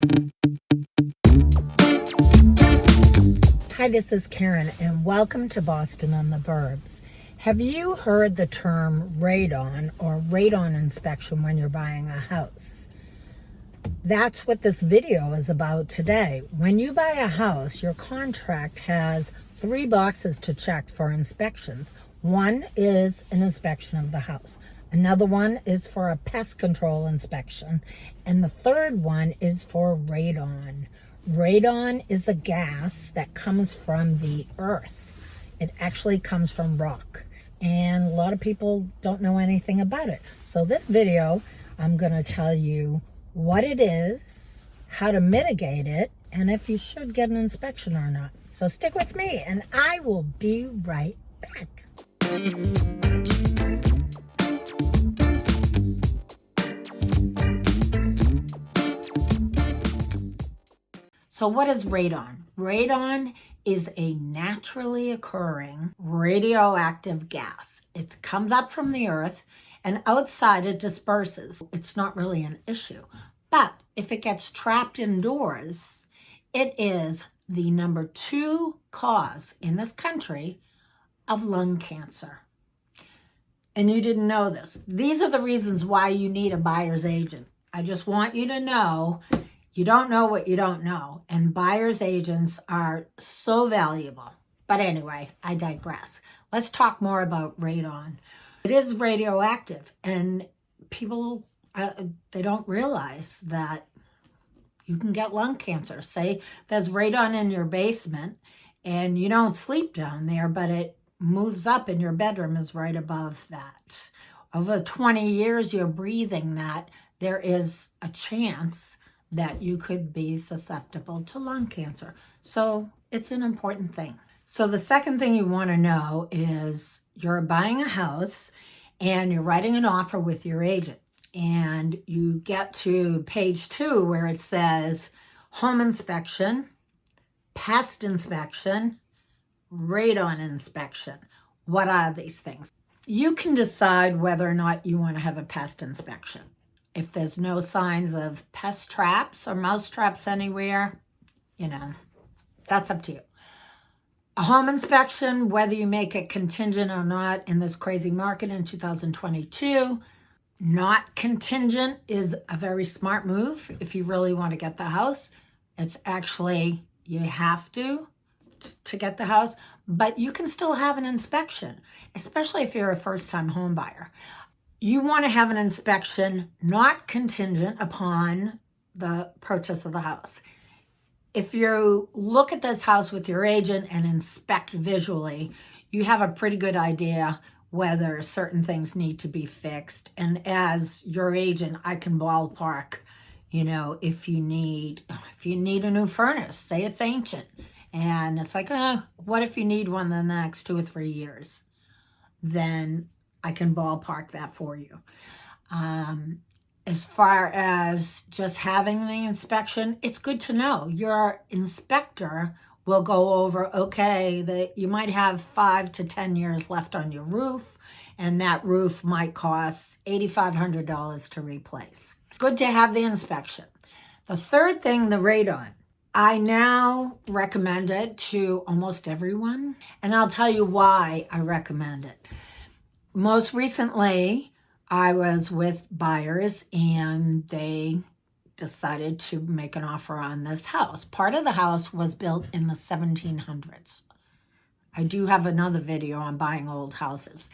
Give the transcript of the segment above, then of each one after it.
Hi, this is Karen, and welcome to Boston on the Burbs. Have you heard the term radon or radon inspection when you're buying a house? That's what this video is about today. When you buy a house, your contract has 3 boxes to check for inspections. One is an inspection of the house. Another one is for a pest control inspection. And the third one is for radon. Radon is a gas that comes from the earth. It actually comes from rock. And a lot of people don't know anything about it. So this video, I'm going to tell you what it is, how to mitigate it, and if you should get an inspection or not. So stick with me and I will be right back. So what is radon? Radon is a naturally occurring radioactive gas. It comes up from the earth and outside it disperses. It's not really an issue. But if it gets trapped indoors, it is the number 2 cause in this country of lung cancer. And you didn't know this. These are the reasons why you need a buyer's agent. I just want you to know you don't know what you don't know. And buyer's agents are so valuable. But anyway, I digress. Let's talk more about radon. It is radioactive, and people, they don't realize that you can get lung cancer. Say there's radon in your basement and you don't sleep down there, but it moves up and your bedroom is right above that. Over 20 years you're breathing that, there is a chance that you could be susceptible to lung cancer. So it's an important thing. So the second thing you want to know is you're buying a house and you're writing an offer with your agent. And you get to page 2 where it says home inspection, pest inspection, radon inspection. What are these things? You can decide whether or not you want to have a pest inspection. If there's no signs of pest traps or mouse traps anywhere, that's up to you. A home inspection, whether you make it contingent or not in this crazy market in 2022, not contingent is a very smart move if you really want to get the house. It's actually, you have to get the house, but you can still have an inspection, especially if you're a first-time home buyer. You want to have an inspection not contingent upon the purchase of the house. If you look at this house with your agent and inspect visually, you have a pretty good idea whether certain things need to be fixed. And as your agent, I can ballpark, if you need a new furnace, say it's ancient, and it's like, what if you need one in the next 2 or 3 years? Then I can ballpark that for you. As far as just having the inspection, it's good to know. Your inspector will go over, okay, that you might have 5 to 10 years left on your roof, and that roof might cost $8,500 to replace. Good to have the inspection. The third thing, the radon. I now recommend it to almost everyone, and I'll tell you why I recommend it. Most recently, I was with buyers and they decided to make an offer on this house. Part of the house was built in the 1700s. I do have another video on buying old houses,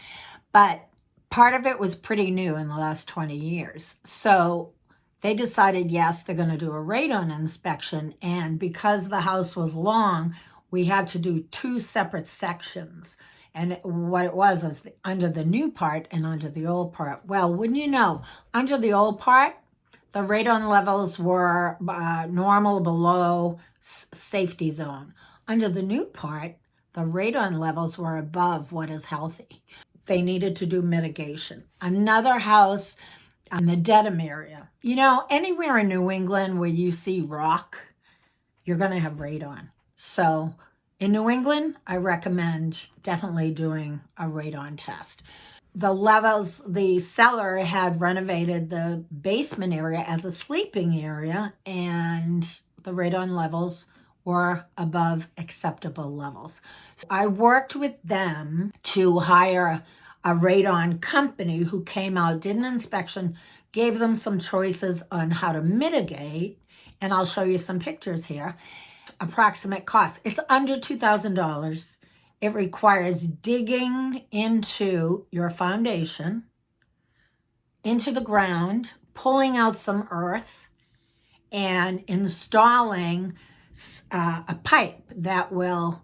but part of it was pretty new in the last 20 years. So they decided, yes, they're going to do a radon inspection. And because the house was long, we had to do 2 separate sections. And what it was is under the new part and under the old part. Well, wouldn't you know, under the old part, the radon levels were normal below safety zone. Under the new part, the radon levels were above what is healthy. They needed to do mitigation. Another house in the Dedham area. Anywhere in New England where you see rock, you're going to have radon. So in New England, I recommend definitely doing a radon test. the levels, the seller had renovated the basement area as a sleeping area, and the radon levels were above acceptable levels. So I worked with them to hire a radon company who came out, did an inspection, gave them some choices on how to mitigate, and I'll show you some pictures here. Approximate cost, it's under $2,000. It requires digging into your foundation, into the ground, pulling out some earth, and installing a pipe that will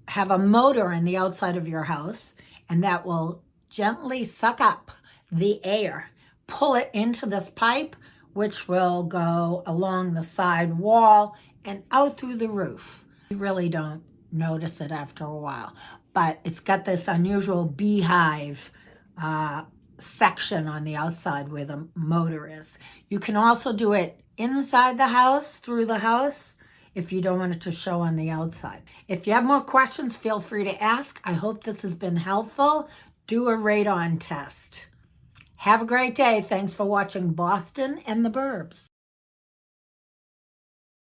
have a motor in the outside of your house, and that will gently suck up the air, pull it into this pipe, which will go along the side wall and out through the roof. You really don't notice it after a while, but it's got this unusual beehive section on the outside where the motor is. You can also do it inside the house, through the house, if you don't want it to show on the outside. If you have more questions, feel free to ask. I hope this has been helpful. Do a radon test. Have a great day. Thanks for watching Boston and the Burbs.